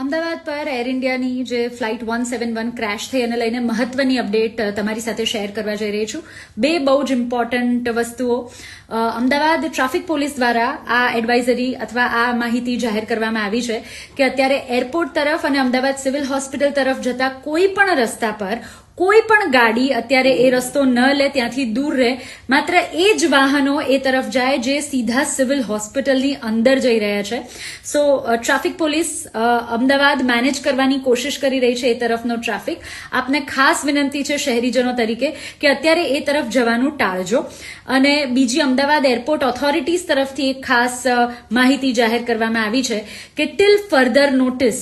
અમદાવાદ પર એર ઇન્ડિયાની જે ફ્લાઇટ 171 ક્રેશ થઈ અને લઈને મહત્વની અપડેટ તમારી સાથે શેર કરવા જઈ રહી છું. બે બહુ જ ઇમ્પોર્ટન્ટ વસ્તુઓ. અમદાવાદ ટ્રાફિક પોલીસ દ્વારા આ એડવાઇઝરી અથવા આ માહિતી જાહેર કરવામાં આવી છે કે અત્યારે એરપોર્ટ તરફ અને અમદાવાદ સિવિલ હોસ્પિટલ તરફ જતા કોઈ પણ રસ્તા પર કોઈ પણ ગાડી અત્યારે એ રસ્તો ન લે, ત્યાંથી દૂર રહે. માત્ર એ જ વાહનો એ તરફ જાય જે સીધા સિવિલ હોસ્પિટલની અંદર જઈ રહ્યા છે. સો ટ્રાફિક પોલીસ અમદાવાદ મેનેજ કરવાની કોશિશ કરી રહી છે એ તરફનો ટ્રાફિક. આપને ખાસ વિનંતી છે શહેરીજનો તરીકે કે અત્યારે એ તરફ જવાનું ટાળજો. અને બીજી અમદાવાદ એરપોર્ટ ઓથોરિટીઝ તરફથી એક ખાસ માહિતી જાહેર કરવામાં આવી છે કે ટિલ ફર્ધર નોટિસ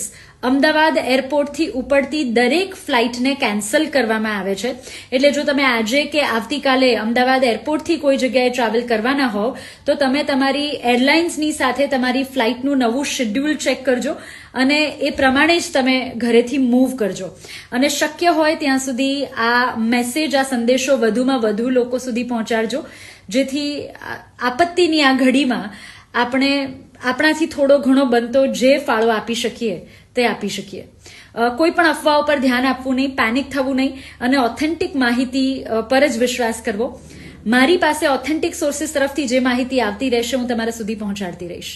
અમદાવાદ એરપોર્ટથી ઉપડતી દરેક ફ્લાઇટને કેન્સલ કરવામાં આવે છે. એટલે જો તમે આજે કે આવતીકાલે અમદાવાદ એરપોર્ટથી કોઈ જગ્યાએ ટ્રાવેલ કરવાના હોવ તો તમે તમારી એરલાઇન્સની સાથે તમારી ફ્લાઇટનું નવું શેડ્યુલ ચેક કરજો અને એ પ્રમાણે જ તમે ઘરેથી મૂવ કરજો. અને શક્ય હોય ત્યાં સુધી આ મેસેજ, આ સંદેશો વધુમાં વધુ લોકો સુધી પહોંચાડજો, જેથી આપત્તિની આ ઘડીમાં આપણે આપણાથી થોડો ઘણો બનતો જે ફાળો આપી શકીએ તે આપી શકીએ. કોઈ પણ અફવાઓ પર ધ્યાન આપવું નહીં, પેનિક થવું નહીં અને ઓથેન્ટિક માહિતી પર જ વિશ્વાસ કરવો. મારી પાસે ઓથેન્ટિક સોર્સિસ તરફથી જે માહિતી આવતી રહેશે હું તમારા સુધી પહોંચાડતી રહીશ.